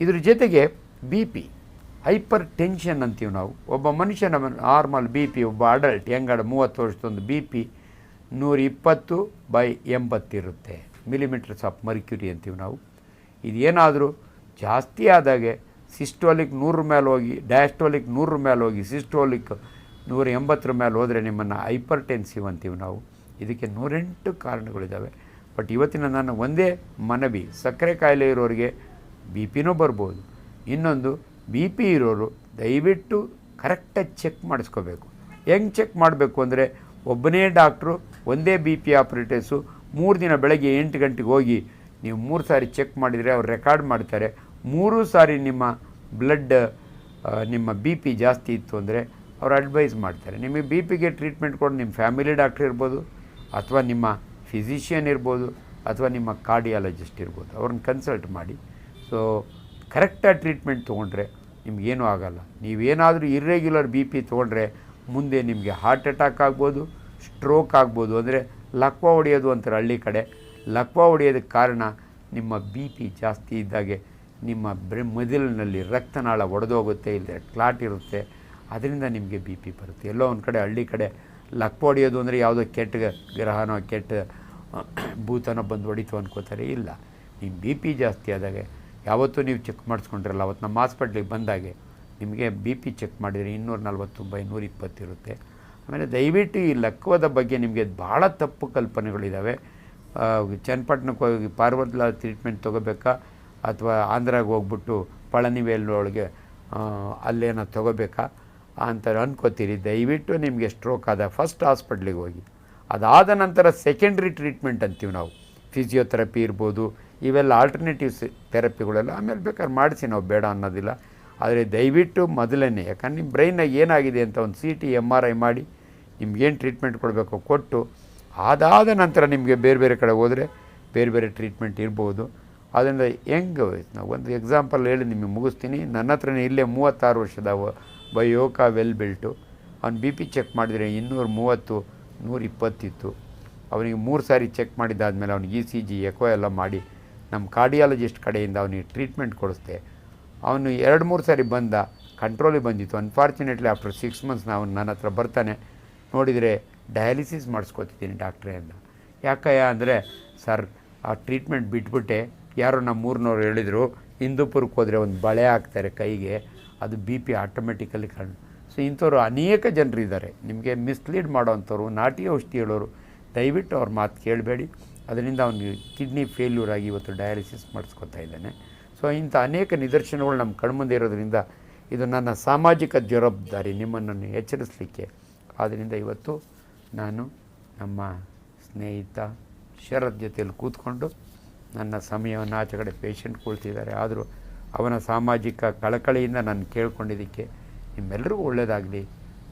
ಇದ್ರ ಜೊತೆಗೆ B P, hyper tension ಅಂತೀವಿ ನಾವು. ಒಬ್ಬ ಮನುಷ್ಯನ ನಾರ್ಮಲ್ ಬಿ ಪಿ, ಒಬ್ಬ ಅಡಲ್ಟ್ ಯಂಗಡ 30 ವರ್ಷದೊಂದು ಬಿ ಪಿ 120/80 ಇರುತ್ತೆ, ಮಿಲಿಮೀಟರ್ಸ್ ಆಫ್ ಮರ್ಕ್ಯುರಿ ಅಂತೀವಿ ನಾವು. ಇದೇನಾದರೂ ಜಾಸ್ತಿ ಆದಾಗೆ ಸಿಸ್ಟೋಲಿಕ್ 100 ಮೇಲೆ ಹೋಗಿ, ಡಯಾಸ್ಟೋಲಿಕ್ 100 ಮೇಲೆ ಹೋಗಿ, ಸಿಸ್ಟೋಲಿಕ್ 180 ಮೇಲೆ ಹೋದರೆ ನಿಮ್ಮನ್ನು ಹೈಪರ್ ಟೆನ್ಸಿವ್ ಅಂತೀವಿ ನಾವು. ಇದಕ್ಕೆ 108 ಕಾರಣಗಳಿದ್ದಾವೆ. ಬಟ್ ಇವತ್ತಿನ ನನ್ನ ಒಂದೇ ಮನವಿ, ಸಕ್ಕರೆ ಕಾಯಿಲೆ ಇರೋರಿಗೆ ಬಿ ಪಿನೂ ಬರ್ಬೋದು. ಇನ್ನೊಂದು, ಬಿ ಪಿ ಇರೋರು ದಯವಿಟ್ಟು ಕರೆಕ್ಟಾಗಿ ಚೆಕ್ ಮಾಡಿಸ್ಕೋಬೇಕು. ಹೆಂಗೆ ಚೆಕ್ ಮಾಡಬೇಕು ಅಂದರೆ, ಒಬ್ಬನೇ ಡಾಕ್ಟ್ರು, ಒಂದೇ ಬಿ ಪಿ ಆಪ್ರೇಟರ್ಸು 3 ದಿನ ಬೆಳಗ್ಗೆ 8 ಗಂಟೆಗೆ ಹೋಗಿ ನೀವು 3 ಸಾರಿ ಚೆಕ್ ಮಾಡಿದರೆ ಅವ್ರು ರೆಕಾರ್ಡ್ ಮಾಡ್ತಾರೆ. 3 ಸಾರಿ ನಿಮ್ಮ ಬ್ಲಡ್ ನಿಮ್ಮ ಬಿ ಪಿ ಜಾಸ್ತಿ ಇತ್ತು ಅಂದರೆ ಅವ್ರು ಅಡ್ವೈಸ್ ಮಾಡ್ತಾರೆ. ನಿಮಗೆ ಬಿ ಪಿಗೆ ಟ್ರೀಟ್ಮೆಂಟ್ ಕೊಡು ನಿಮ್ಮ ಫ್ಯಾಮಿಲಿ ಡಾಕ್ಟ್ರ್ ಇರ್ಬೋದು, ಅಥವಾ ನಿಮ್ಮ ಫಿಸಿಷಿಯನ್ ಇರ್ಬೋದು, ಅಥವಾ ನಿಮ್ಮ ಕಾರ್ಡಿಯಾಲಜಿಸ್ಟ್ ಇರ್ಬೋದು. ಅವ್ರನ್ನ ಕನ್ಸಲ್ಟ್ ಮಾಡಿ. ಸೊ ಕರೆಕ್ಟಾಗಿ ಟ್ರೀಟ್ಮೆಂಟ್ ತೊಗೊಂಡ್ರೆ ನಿಮಗೇನೂ ಆಗೋಲ್ಲ. ನೀವೇನಾದರೂ ಇರ್ರೆಗ್ಯುಲರ್ ಬಿ ಪಿ ತೊಗೊಂಡ್ರೆ ಮುಂದೆ ನಿಮಗೆ ಹಾರ್ಟ್ ಅಟ್ಯಾಕ್ ಆಗ್ಬೋದು, ಸ್ಟ್ರೋಕ್ ಆಗ್ಬೋದು. ಅಂದರೆ ಲಕ್ವ ಹೊಡೆಯೋದು ಅಂತಾರೆ ಹಳ್ಳಿ ಕಡೆ. ಲಕ್ವ ಹೊಡೆಯೋದಕ್ಕೆ ಕಾರಣ ನಿಮ್ಮ ಬಿ ಪಿ ಜಾಸ್ತಿ ಇದ್ದಾಗೆ ನಿಮ್ಮ ಮೆದುಳಿನಲ್ಲಿ ರಕ್ತನಾಳ ಒಡೆದೋಗುತ್ತೆ, ಇಲ್ಲದೆ ಕ್ಲಾಟ್ ಇರುತ್ತೆ, ಅದರಿಂದ ನಿಮಗೆ ಬಿ ಪಿ ಬರುತ್ತೆ. ಎಲ್ಲೋ ಒಂದು ಕಡೆ ಹಳ್ಳಿ ಕಡೆ ಲಕ್ವ ಹೊಡೆಯೋದು ಅಂದರೆ ಯಾವುದೋ ಕೆಟ್ಟ ಗ್ರಹನೋ ಕೆಟ್ಟ ಭೂತನೋ ಬಂದು ಹೊಡಿತು ಅನ್ಕೋತಾರೆ. ಇಲ್ಲ, ನಿಮ್ಮ ಬಿ ಪಿ ಜಾಸ್ತಿ ಆದಾಗೆ ಯಾವತ್ತೂ ನೀವು ಚೆಕ್ ಮಾಡಿಸ್ಕೊಂಡ್ರಲ್ಲ, ಅವತ್ತು ನಮ್ಮ ಹಾಸ್ಪಿಟ್ಲಿಗೆ ಬಂದಾಗೆ ನಿಮಗೆ ಬಿ ಪಿ ಚೆಕ್ ಮಾಡಿದರೆ 240/120 ಇರುತ್ತೆ. ಆಮೇಲೆ ದಯವಿಟ್ಟು ಈ ಲಕ್ವದ ಬಗ್ಗೆ ನಿಮಗೆ ಭಾಳ ತಪ್ಪು ಕಲ್ಪನೆಗಳಿದ್ದಾವೆ. ಚನ್ನಪಟ್ಟಣಕ್ಕೆ ಹೋಗಿ ಪಾರ್ವತ್ಲ ಟ್ರೀಟ್ಮೆಂಟ್ ತೊಗೋಬೇಕಾ, ಅಥವಾ ಆಂಧ್ರಾಗೆ ಹೋಗ್ಬಿಟ್ಟು ಪಳನಿವೇಲೊಳಗೆ ಅಲ್ಲೇನೋ ತೊಗೋಬೇಕಾ ಅಂತ ಅನ್ಕೋತೀರಿ. ದಯವಿಟ್ಟು ನಿಮಗೆ ಸ್ಟ್ರೋಕ್ ಆದ ಫಸ್ಟ್ ಹಾಸ್ಪಿಟ್ಲಿಗೆ ಹೋಗಿ, ಅದಾದ ನಂತರ ಸೆಕೆಂಡ್ರಿ ಟ್ರೀಟ್ಮೆಂಟ್ ಅಂತೀವಿ ನಾವು. ಫಿಸಿಯೋಥೆರಪಿ ಇರ್ಬೋದು, ಇವೆಲ್ಲ ಆಲ್ಟರ್ನೇಟಿವ್ಸ್ ಥೆರಪಿಗಳೆಲ್ಲ ಆಮೇಲೆ ಬೇಕಾದ್ರೆ ಮಾಡಿಸಿ, ನಾವು ಬೇಡ ಅನ್ನೋದಿಲ್ಲ. ಆದರೆ ದಯವಿಟ್ಟು ಮೊದಲೇ, ಯಾಕಂದ್ರೆ ನಿಮ್ಮ ಬ್ರೈನಾಗ ಏನಾಗಿದೆ ಅಂತ ಒಂದು CT MRI ಮಾಡಿ ನಿಮ್ಗೇನು ಟ್ರೀಟ್ಮೆಂಟ್ ಕೊಡಬೇಕೋ ಕೊಟ್ಟು, ಅದಾದ ನಂತರ ನಿಮಗೆ ಬೇರೆ ಬೇರೆ ಕಡೆ ಹೋದರೆ ಬೇರೆ ಬೇರೆ ಟ್ರೀಟ್ಮೆಂಟ್ ಇರ್ಬೋದು. ಅದರಿಂದ ಹೆಂಗೆ ನಾವು ಒಂದು ಎಕ್ಸಾಂಪಲ್ ಹೇಳಿ ನಿಮಗೆ ಮುಗಿಸ್ತೀನಿ. ನನ್ನ ಹತ್ರನೇ ಇಲ್ಲೇ 36 ವರ್ಷದ ಬಯೋಕ ವೆಲ್ ಬೆಲ್ಟು, ಅವ್ನು ಬಿ ಪಿ ಚೆಕ್ ಮಾಡಿದರೆ 230, 120 ಇತ್ತು. ಅವನಿಗೆ 3 ಸಾರಿ ಚೆಕ್ ಮಾಡಿದ್ದಾದಮೇಲೆ ಅವ್ನಿಗೆ ECG ಎಕೋ ಎಲ್ಲ ಮಾಡಿ ನಮ್ಮ ಕಾರ್ಡಿಯಾಲಜಿಸ್ಟ್ ಕಡೆಯಿಂದ ಅವನಿಗೆ ಟ್ರೀಟ್ಮೆಂಟ್ ಕೊಡಿಸ್ದೆ. ಅವನು 2-3 ಸಾರಿ ಬಂದ, ಕಂಟ್ರೋಲಿಗೆ ಬಂದಿತ್ತು. ಅನ್ಫಾರ್ಚುನೇಟ್ಲಿ ಆಫ್ಟರ್ 6 ಮಂತ್ಸ್ ಅವನು ನನ್ನ ಹತ್ರ ಬರ್ತಾನೆ, ನೋಡಿದರೆ ಡಯಾಲಿಸಿಸ್ ಮಾಡಿಸ್ಕೊತಿದ್ದೀನಿ ಡಾಕ್ಟ್ರೇ ಅಂದ. ಯಾಕಯ್ಯ ಅಂದರೆ, ಸರ್ ಆ ಟ್ರೀಟ್ಮೆಂಟ್ ಬಿಟ್ಬಿಟ್ಟೆ, ಯಾರೋ ನಮ್ಮ ಊರಿನವ್ರು ಹೇಳಿದರು ಹಿಂದೂಪುರಕ್ಕೆ ಹೋದರೆ ಒಂದು ಬಳೆ ಹಾಕ್ತಾರೆ ಕೈಗೆ, ಅದು ಬಿ ಪಿ ಆಟೋಮೆಟಿಕಲಿ ಕಾರಣ. ಸೊ ಇಂಥವ್ರು ಅನೇಕ ಜನರು ಇದ್ದಾರೆ. ನಿಮಗೆ ಮಿಸ್ಲೀಡ್ ಮಾಡೋವಂಥವ್ರು, ನಾಟಿ ಔಷಧಿ ಹೇಳೋರು, ದಯವಿಟ್ಟು ಅವ್ರ ಮಾತು ಕೇಳಬೇಡಿ. ಅದರಿಂದ ಅವನಿಗೆ ಕಿಡ್ನಿ ಫೇಲ್ಯೂರ್ ಆಗಿ ಇವತ್ತು ಡಯಾಲಿಸಿಸ್ ಮಾಡಿಸ್ಕೊತಾ ಇದ್ದಾನೆ. ಸೊ ಇಂಥ ಅನೇಕ ನಿದರ್ಶನಗಳು ನಮ್ಮ ಕಣ್ಮುಂದೆ ಇರೋದ್ರಿಂದ ಇದು ನನ್ನ ಸಾಮಾಜಿಕ ಜವಾಬ್ದಾರಿ ನಿಮ್ಮನ್ನು ಎಚ್ಚರಿಸಲಿಕ್ಕೆ. ಆದ್ದರಿಂದ ಇವತ್ತು ನಾನು ನಮ್ಮ ಸ್ನೇಹಿತ ಶರತ್ ಜೊತೆಯಲ್ಲಿ ಕೂತ್ಕೊಂಡು ನನ್ನ ಸಮಯವನ್ನು ಆಚೆ ಕಡೆ ಪೇಷಂಟ್ ಕುಳಿತಿದ್ದಾರೆ, ಆದರೂ ಅವನ ಸಾಮಾಜಿಕ ಕಳಕಳಿಯಿಂದ ನಾನು ಕೇಳ್ಕೊಂಡಿದ್ದಕ್ಕೆ ನಿಮ್ಮೆಲ್ಲರಿಗೂ ಒಳ್ಳೆಯದಾಗಲಿ,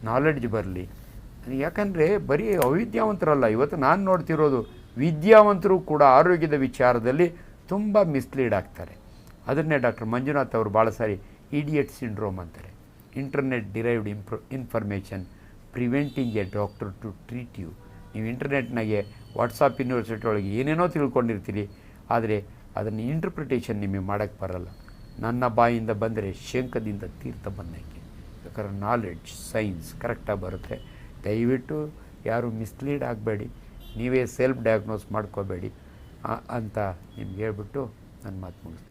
ನಾಲೆಡ್ಜ್ ಬರಲಿ. ಯಾಕಂದರೆ ಬರೀ ಅವಿದ್ಯಾವಂತರಲ್ಲ, ಇವತ್ತು ನಾನು ನೋಡ್ತಿರೋದು ವಿದ್ಯಾವಂತರು ಕೂಡ ಆರೋಗ್ಯದ ವಿಚಾರದಲ್ಲಿ ತುಂಬ ಮಿಸ್ಲೀಡ್ ಆಗ್ತಾರೆ. ಅದನ್ನೇ ಡಾಕ್ಟರ್ ಮಂಜುನಾಥ್ ಅವರು ಭಾಳ ಸಾರಿ ಇಡಿಯಟ್ ಸಿಂಡ್ರೋಮ್ ಅಂತಾರೆ. Internet derived information preventing a doctor to treat you. ನೀವು ಇಂಟರ್ನೆಟ್ನಾಗೆ ವಾಟ್ಸಪ್ ಯೂನಿವರ್ಸಿಟಿ ಒಳಗೆ ಏನೇನೋ ತಿಳ್ಕೊಂಡಿರ್ತೀರಿ, ಆದರೆ ಅದನ್ನು ಇಂಟರ್ಪ್ರಿಟೇಷನ್ ನಿಮಗೆ ಮಾಡೋಕ್ಕೆ ಬರಲ್ಲ. ನನ್ನ ಬಾಯಿಂದ ಬಂದರೆ ಶಂಖದಿಂದ ತೀರ್ಥ ಬಂದಂಗೆ. ಯಾಕಂದ್ರೆ ನಾಲೆಡ್ಜ್ ಸೈನ್ಸ್ ಕರೆಕ್ಟಾಗಿ ಬರುತ್ತೆ. ದಯವಿಟ್ಟು ಯಾರು ಮಿಸ್ಲೀಡ್ ಆಗಬೇಡಿ, ನೀವೇ ಸೆಲ್ಫ್ ಡಯಾಗ್ನೋಸ್ ಮಾಡ್ಕೋಬೇಡಿ ಅಂತ ನಿಮ್ಗೆ ಹೇಳ್ಬಿಟ್ಟು ನನ್ನ ಮಾತು ಮುಗಿಸ್ತೀನಿ.